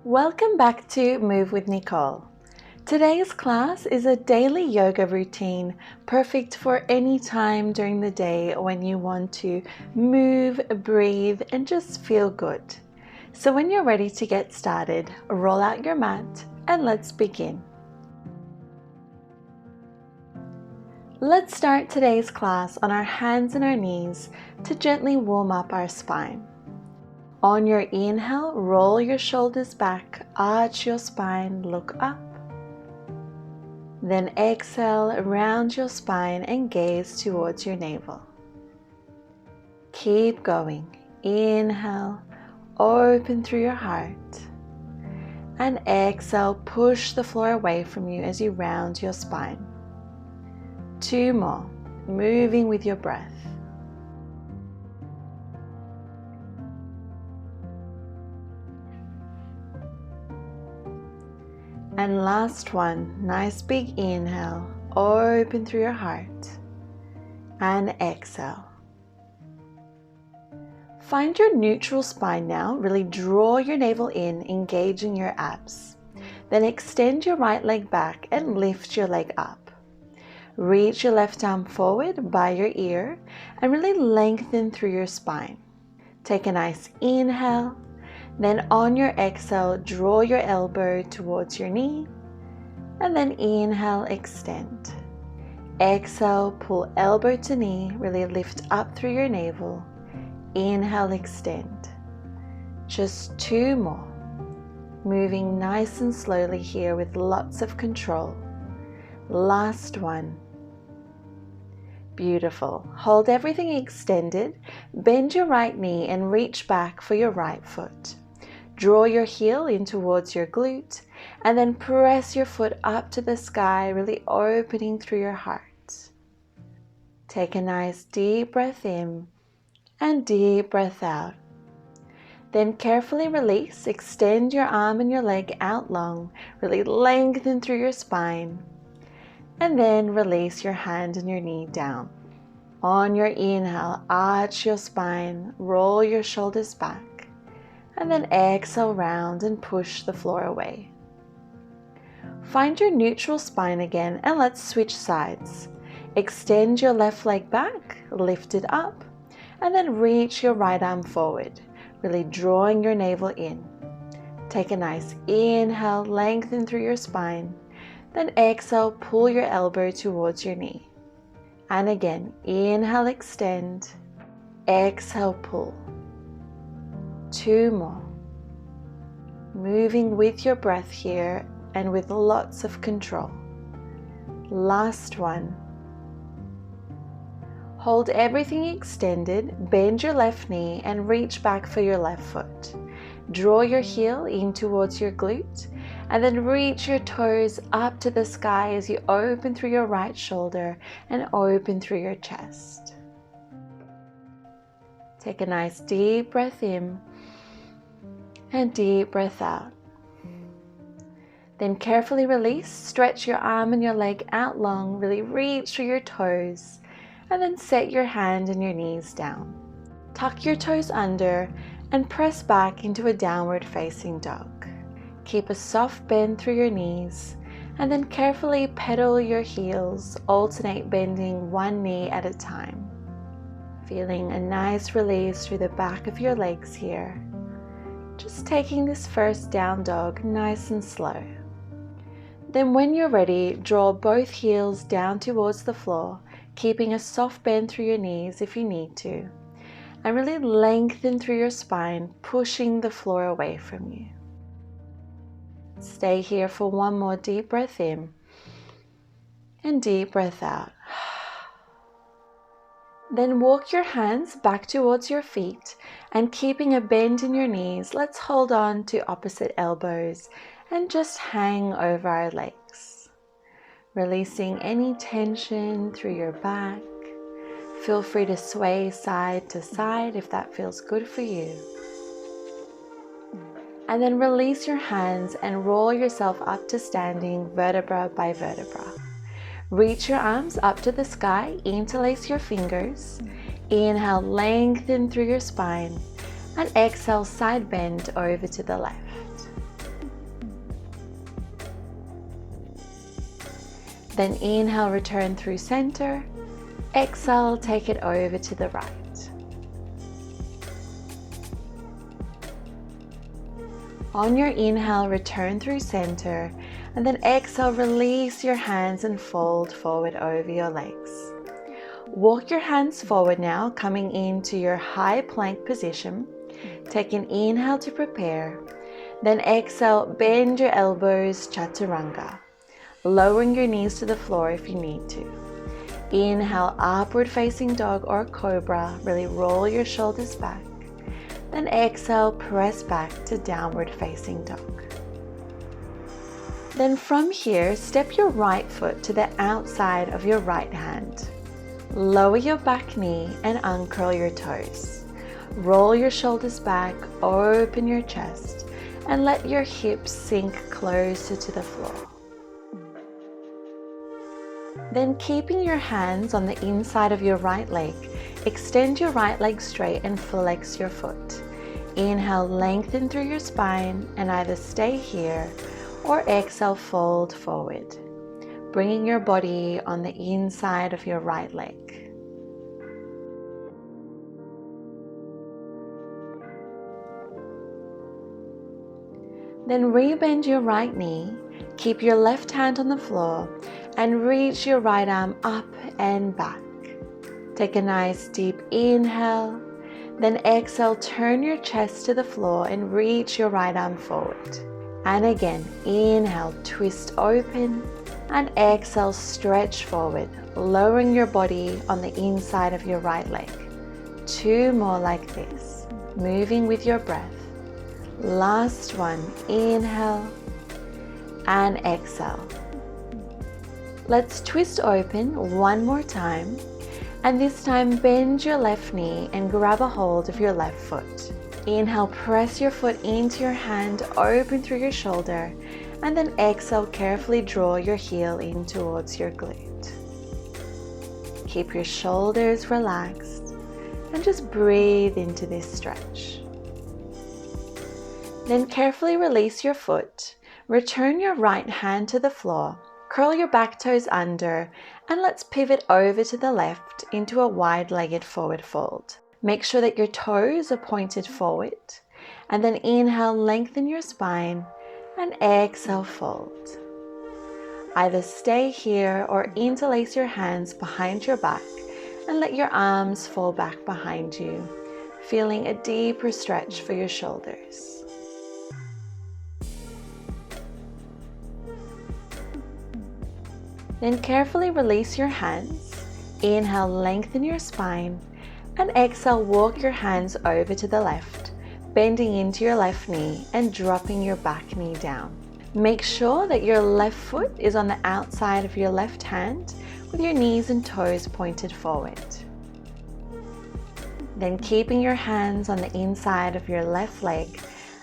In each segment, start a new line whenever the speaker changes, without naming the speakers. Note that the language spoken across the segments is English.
Welcome back to Move with Nicole. Today's class is a daily yoga routine perfect for any time during the day when you want to move, breathe, and just feel good. So when you're ready to get started, roll out your mat and let's begin. Let's start today's class on our hands and our knees to gently warm up our spine. On your inhale, roll your shoulders back, arch your spine, look up. Then exhale, round your spine and gaze towards your navel. Keep going. Inhale, open through your heart. And exhale, push the floor away from you as you round your spine. 2 more, moving with your breath. And last one, nice big inhale, open through your heart. And exhale. Find your neutral spine now, really draw your navel in, engaging your abs. Then extend your right leg back and lift your leg up. Reach your left arm forward by your ear and really lengthen through your spine. Take a nice inhale, then on your exhale, draw your elbow towards your knee, and then inhale, extend. Exhale, pull elbow to knee, really lift up through your navel. Inhale, extend. Just 2 more. Moving nice and slowly here with lots of control. Last one. Beautiful. Hold everything extended. Bend your right knee and reach back for your right foot. Draw your heel in towards your glute and then press your foot up to the sky, really opening through your heart. Take a nice deep breath in and deep breath out. Then carefully release. Extend your arm and your leg out long. Really lengthen through your spine. And then release your hand and your knee down. On your inhale, arch your spine, roll your shoulders back, and then exhale round and push the floor away. Find your neutral spine again and let's switch sides. Extend your left leg back, lift it up, and then reach your right arm forward, really drawing your navel in. Take a nice inhale, lengthen through your spine. Then exhale, pull your elbow towards your knee. And again, inhale, extend. Exhale, pull. 2 more. Moving with your breath here and with lots of control. Last one. Hold everything extended, bend your left knee and reach back for your left foot. Draw your heel in towards your glute and then reach your toes up to the sky as you open through your right shoulder and open through your chest. Take a nice deep breath in and deep breath out. Then carefully release, stretch your arm and your leg out long, really reach through your toes and then set your hand and your knees down. Tuck your toes under and press back into a downward facing dog. Keep a soft bend through your knees and then carefully pedal your heels, alternate bending one knee at a time. Feeling a nice release through the back of your legs here. Just taking this first down dog nice and slow. Then when you're ready, draw both heels down towards the floor, keeping a soft bend through your knees if you need to. And really lengthen through your spine, pushing the floor away from you. Stay here for 1 more deep breath in and deep breath out. Then walk your hands back towards your feet and keeping a bend in your knees, let's hold on to opposite elbows and just hang over our legs. Releasing any tension through your back. Feel free to sway side to side if that feels good for you. And then release your hands and roll yourself up to standing vertebra by vertebra. Reach your arms up to the sky, interlace your fingers. Inhale, lengthen through your spine. And exhale, side bend over to the left. Then inhale, return through center. Exhale, take it over to the right. On your inhale, return through center, and then exhale, release your hands and fold forward over your legs. Walk your hands forward now, coming into your high plank position. Take an inhale to prepare. Then exhale, bend your elbows, chaturanga, lowering your knees to the floor if you need to. Inhale, upward facing dog or cobra, really roll your shoulders back. Then exhale, press back to downward facing dog. Then from here, step your right foot to the outside of your right hand. Lower your back knee and uncurl your toes. Roll your shoulders back, open your chest, and let your hips sink closer to the floor. Then keeping your hands on the inside of your right leg, extend your right leg straight and flex your foot. Inhale, lengthen through your spine and either stay here or exhale, fold forward, bringing your body on the inside of your right leg. Then rebend your right knee, keep your left hand on the floor, and reach your right arm up and back. Take a nice deep inhale, then exhale, turn your chest to the floor and reach your right arm forward. And again, inhale, twist open, and exhale, stretch forward, lowering your body on the inside of your right leg. 2 more like this, moving with your breath. Last one, inhale and exhale. Let's twist open 1 more time, and this time bend your left knee and grab a hold of your left foot. Inhale, press your foot into your hand, open through your shoulder, and then exhale, carefully draw your heel in towards your glute. Keep your shoulders relaxed and just breathe into this stretch. Then carefully release your foot, return your right hand to the floor, curl your back toes under, and let's pivot over to the left into a wide-legged forward fold. Make sure that your toes are pointed forward, and then inhale, lengthen your spine, and exhale, fold. Either stay here or interlace your hands behind your back and let your arms fall back behind you, feeling a deeper stretch for your shoulders. Then carefully release your hands. Inhale, lengthen your spine, and exhale, walk your hands over to the left, bending into your left knee and dropping your back knee down. Make sure that your left foot is on the outside of your left hand with your knees and toes pointed forward. Then keeping your hands on the inside of your left leg,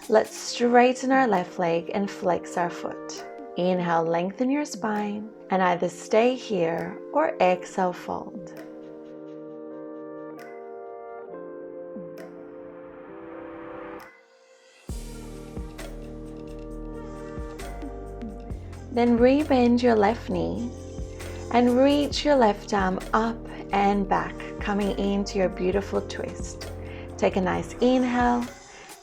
let's straighten our left leg and flex our foot. Inhale, lengthen your spine, and either stay here or exhale, fold. Then rebend your left knee and reach your left arm up and back, coming into your beautiful twist. Take a nice inhale,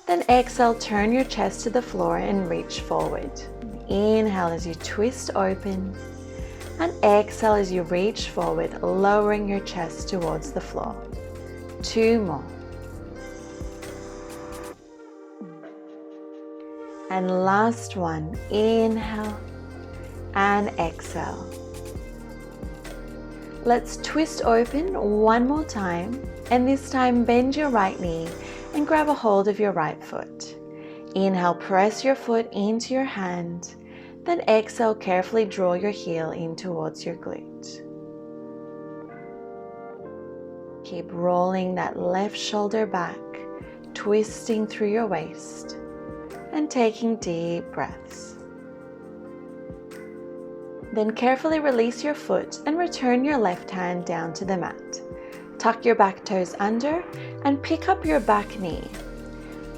then exhale, turn your chest to the floor and reach forward. Inhale as you twist open, and exhale as you reach forward, lowering your chest towards the floor. 2 more. And last one, inhale and exhale. Let's twist open 1 more time, and this time bend your right knee and grab a hold of your right foot. Inhale, press your foot into your hand, then exhale, carefully draw your heel in towards your glute. Keep rolling that left shoulder back, twisting through your waist, and taking deep breaths. Then carefully release your foot and return your left hand down to the mat. Tuck your back toes under and pick up your back knee.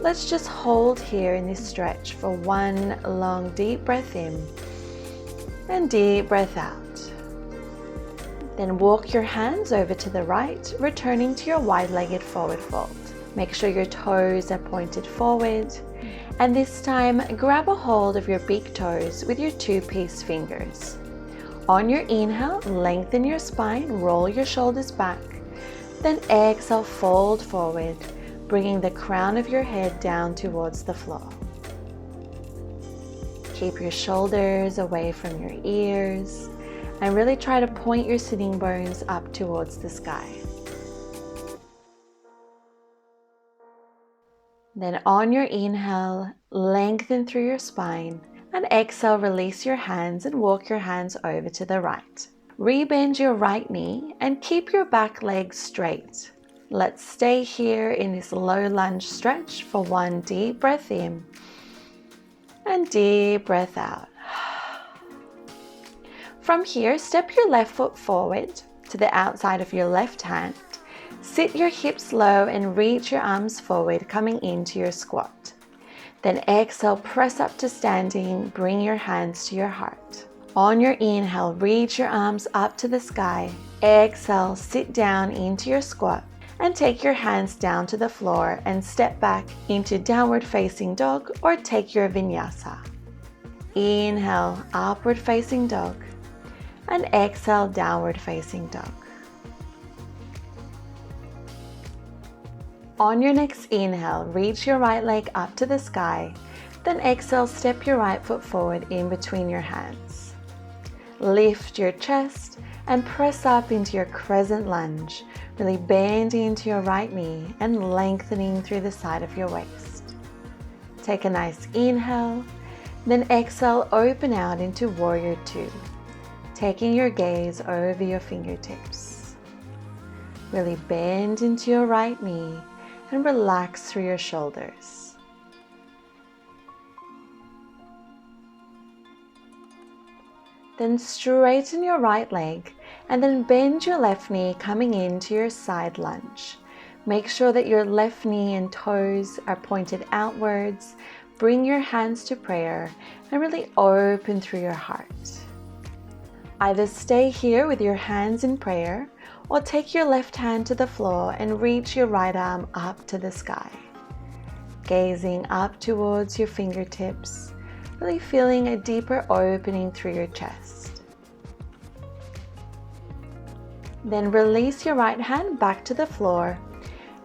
Let's just hold here in this stretch for 1 long deep breath in and deep breath out. Then walk your hands over to the right, returning to your wide-legged forward fold. Make sure your toes are pointed forward, and this time grab a hold of your big toes with your two-piece fingers. On your inhale, lengthen your spine, roll your shoulders back. Then exhale, fold forward, bringing the crown of your head down towards the floor. Keep your shoulders away from your ears and really try to point your sitting bones up towards the sky. Then on your inhale, lengthen through your spine, and exhale, release your hands and walk your hands over to the right. Rebend your right knee and keep your back leg straight. Let's stay here in this low lunge stretch for one deep breath in and deep breath out. From here, step your left foot forward to the outside of your left hand. Sit your hips low and reach your arms forward, coming into your squat. Then exhale, press up to standing, bring your hands to your heart. On your inhale, reach your arms up to the sky. Exhale, sit down into your squat and take your hands down to the floor and step back into downward facing dog or take your vinyasa. Inhale, upward facing dog, and exhale, downward facing dog. On your next inhale, reach your right leg up to the sky, then exhale, step your right foot forward in between your hands. Lift your chest and press up into your crescent lunge, really bending into your right knee and lengthening through the side of your waist. Take a nice inhale, then exhale, open out into Warrior Two, taking your gaze over your fingertips. Really bend into your right knee and relax through your shoulders. Then straighten your right leg and then bend your left knee, coming into your side lunge. Make sure that your left knee and toes are pointed outwards. Bring your hands to prayer and really open through your heart. Either stay here with your hands in prayer or take your left hand to the floor and reach your right arm up to the sky. Gazing up towards your fingertips, really feeling a deeper opening through your chest. Then release your right hand back to the floor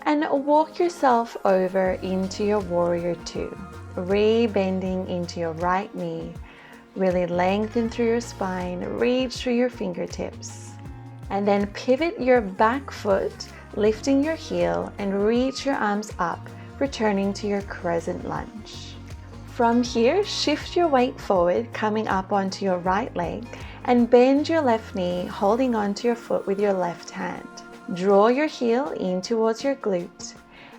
and walk yourself over into your Warrior Two, re-bending into your right knee. Really lengthen through your spine, reach through your fingertips, and then pivot your back foot, lifting your heel and reach your arms up, returning to your crescent lunge. From here, shift your weight forward, coming up onto your right leg, and bend your left knee, holding onto your foot with your left hand. Draw your heel in towards your glute,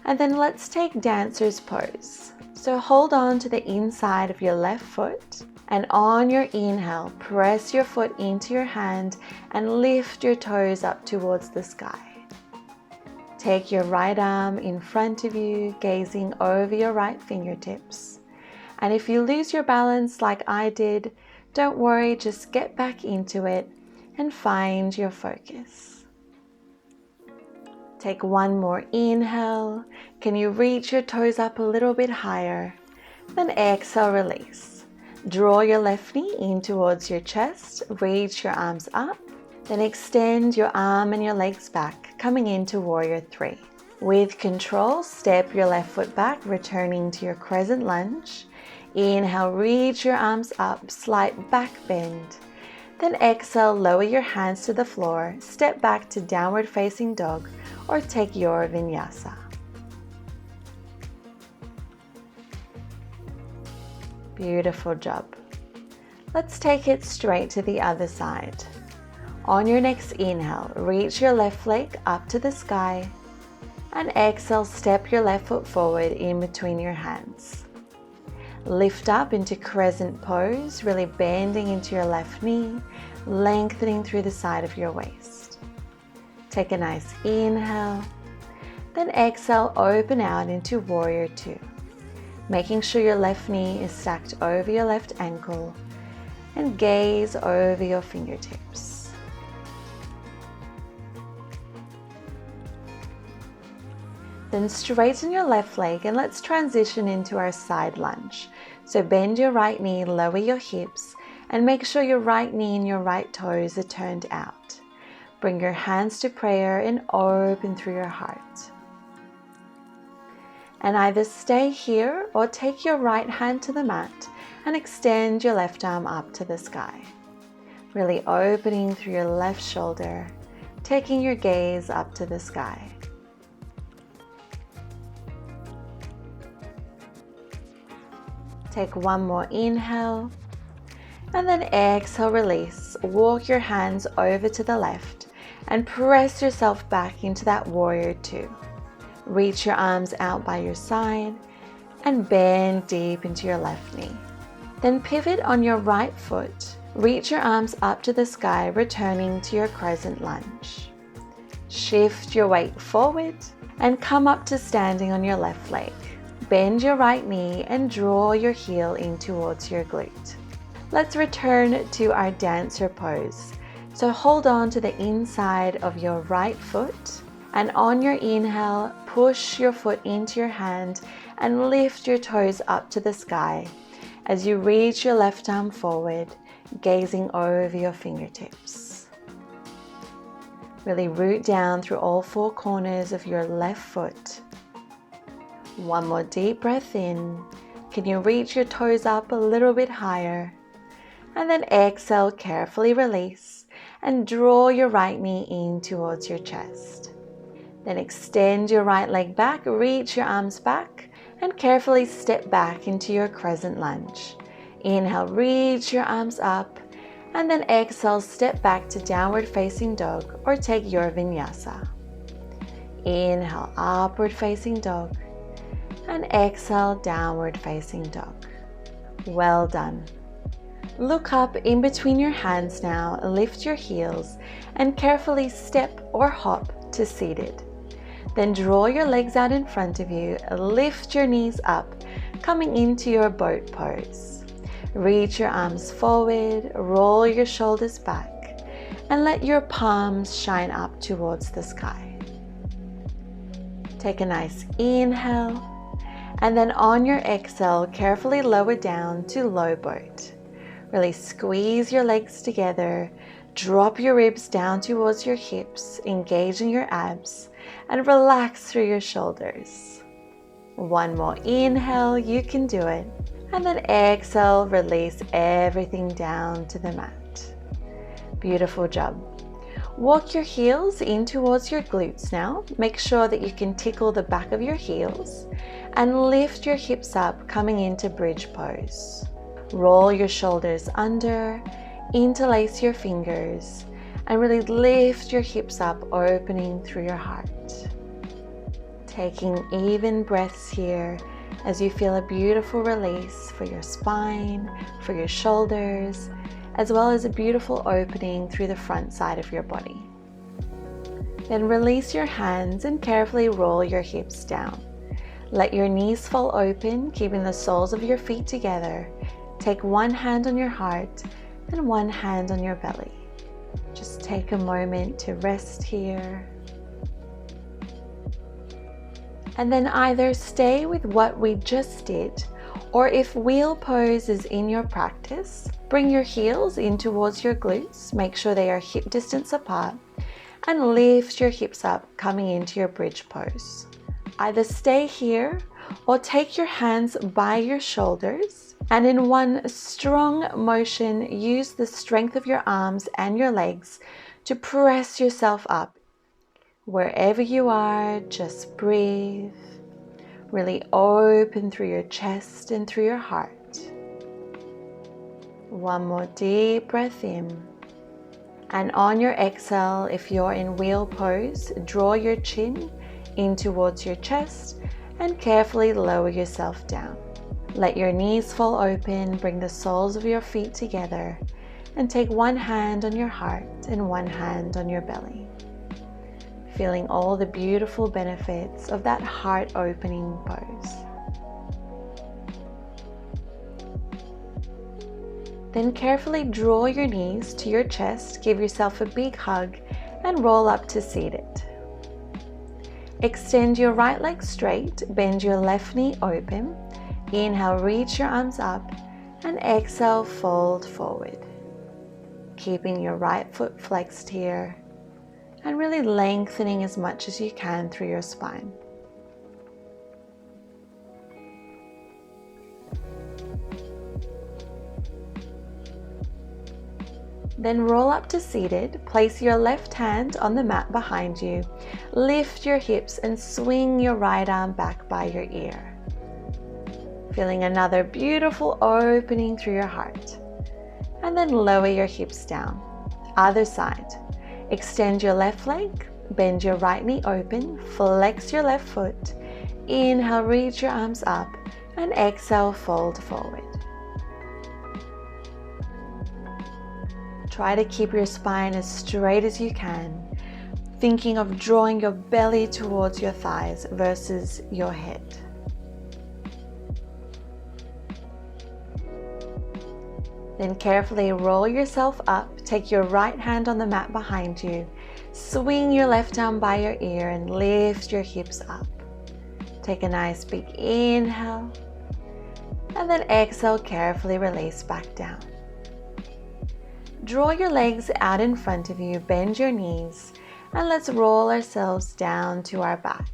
and then let's take dancer's pose. So hold on to the inside of your left foot, and on your inhale, press your foot into your hand and lift your toes up towards the sky. Take your right arm in front of you, gazing over your right fingertips. And if you lose your balance like I did, don't worry, just get back into it and find your focus. Take one more inhale. Can you reach your toes up a little bit higher? Then exhale, release. Draw your left knee in towards your chest, reach your arms up, then extend your arm and your legs back, coming into Warrior Three. With control, step your left foot back, returning to your crescent lunge. Inhale, reach your arms up, slight back bend. Then exhale, lower your hands to the floor, step back to downward facing dog or take your vinyasa. Beautiful job. Let's take it straight to the other side. On your next inhale, reach your left leg up to the sky, and exhale, step your left foot forward in between your hands. Lift up into crescent pose, really bending into your left knee, lengthening through the side of your waist. Take a nice inhale, then exhale, open out into Warrior Two. Making sure your left knee is stacked over your left ankle and gaze over your fingertips. Then straighten your left leg and let's transition into our side lunge. So bend your right knee, lower your hips, and make sure your right knee and your right toes are turned out. Bring your hands to prayer and open through your heart. And either stay here or take your right hand to the mat and extend your left arm up to the sky. Really opening through your left shoulder, taking your gaze up to the sky. Take one more inhale, and then exhale, release. Walk your hands over to the left and press yourself back into that warrior two. Reach your arms out by your side and bend deep into your left knee. Then pivot on your right foot. Reach your arms up to the sky, returning to your crescent lunge. Shift your weight forward and come up to standing on your left leg. Bend your right knee and draw your heel in towards your glute. Let's return to our dancer pose. So hold on to the inside of your right foot, and on your inhale, push your foot into your hand and lift your toes up to the sky as you reach your left arm forward, gazing over your fingertips. Really root down through all four corners of your left foot. One more deep breath in. Can you reach your toes up a little bit higher? And then exhale, carefully release and draw your right knee in towards your chest. Then extend your right leg back, reach your arms back and carefully step back into your crescent lunge. Inhale, reach your arms up and then exhale, step back to downward facing dog or take your vinyasa. Inhale, upward facing dog. And exhale, downward facing dog. Well done. Look up in between your hands now, lift your heels and carefully step or hop to seated. Then draw your legs out in front of you, lift your knees up, coming into your boat pose. Reach your arms forward, roll your shoulders back and let your palms shine up towards the sky. Take a nice inhale. And then on your exhale, carefully lower down to low boat. Really squeeze your legs together, drop your ribs down towards your hips, engaging your abs, and relax through your shoulders. One more inhale, you can do it. And then exhale, release everything down to the mat. Beautiful job. Walk your heels in towards your glutes now. Make sure that you can tickle the back of your heels and lift your hips up, coming into bridge pose. Roll your shoulders under, interlace your fingers, and really lift your hips up, opening through your heart. Taking even breaths here as you feel a beautiful release for your spine, for your shoulders, as well as a beautiful opening through the front side of your body. Then release your hands and carefully roll your hips down. Let your knees fall open, keeping the soles of your feet together. Take one hand on your heart and one hand on your belly. Just take a moment to rest here. And then either stay with what we just did, or if wheel pose is in your practice, bring your heels in towards your glutes, make sure they are hip distance apart, and lift your hips up, coming into your bridge pose. Either stay here or take your hands by your shoulders and in one strong motion, use the strength of your arms and your legs to press yourself up. Wherever you are, just breathe. Really open through your chest and through your heart. One more deep breath in. And on your exhale, if you're in wheel pose, draw your chin in towards your chest and carefully lower yourself down. Let your knees fall open, bring the soles of your feet together, and take one hand on your heart and one hand on your belly. Feeling all the beautiful benefits of that heart opening pose. Then carefully draw your knees to your chest, give yourself a big hug, and roll up to seated. Extend your right leg straight, bend your left knee open. Inhale, reach your arms up, and exhale, fold forward. Keeping your right foot flexed here, and really lengthening as much as you can through your spine. Then roll up to seated. Place your left hand on the mat behind you. Lift your hips and swing your right arm back by your ear. Feeling another beautiful opening through your heart. And then lower your hips down. Other side. Extend your left leg. Bend your right knee open. Flex your left foot. Inhale, reach your arms up. And exhale, fold forward. Try to keep your spine as straight as you can, thinking of drawing your belly towards your thighs versus your head. Then carefully roll yourself up, take your right hand on the mat behind you, swing your left arm by your ear and lift your hips up. Take a nice big inhale, and then exhale, carefully release back down. Draw your legs out in front of you, bend your knees, and let's roll ourselves down to our back.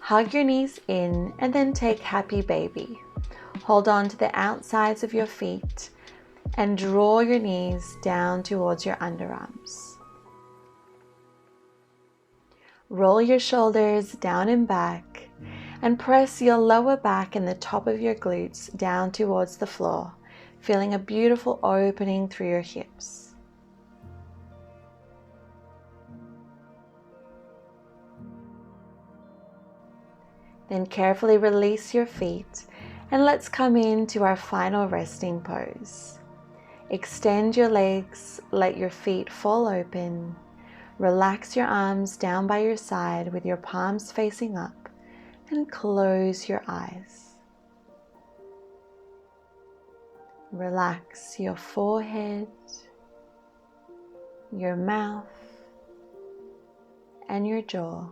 Hug your knees in and then take happy baby. Hold on to the outsides of your feet and draw your knees down towards your underarms. Roll your shoulders down and back and press your lower back and the top of your glutes down towards the floor, feeling a beautiful opening through your hips. Then carefully release your feet and let's come into our final resting pose. Extend your legs, let your feet fall open. Relax your arms down by your side with your palms facing up and close your eyes. Relax your forehead, your mouth, and your jaw.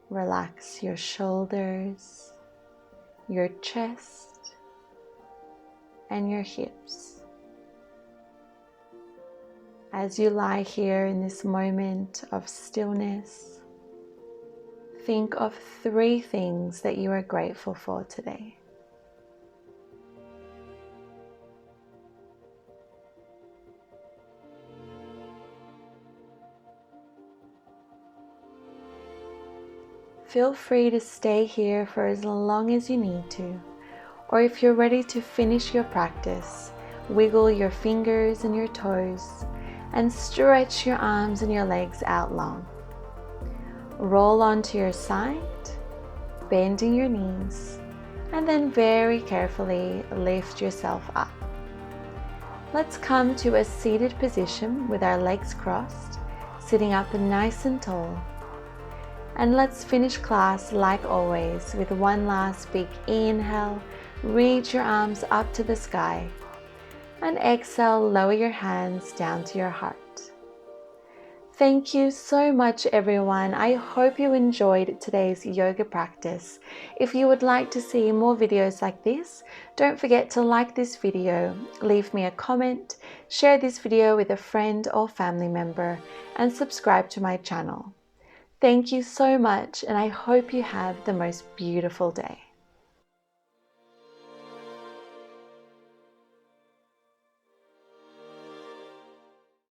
Relax your shoulders, your chest, and your hips. As you lie here in this moment of stillness, think of 3 things that you are grateful for today. Feel free to stay here for as long as you need to, or if you're ready to finish your practice, wiggle your fingers and your toes and stretch your arms and your legs out long. Roll onto your side, bending your knees, and then very carefully lift yourself up. Let's come to a seated position with our legs crossed, sitting up nice and tall. And let's finish class like always with one last big inhale. Reach your arms up to the sky. And exhale, lower your hands down to your heart. Thank you so much, everyone. I hope you enjoyed today's yoga practice. If you would like to see more videos like this, don't forget to like this video, leave me a comment, share this video with a friend or family member, and subscribe to my channel. Thank you so much, and I hope you have the most beautiful day.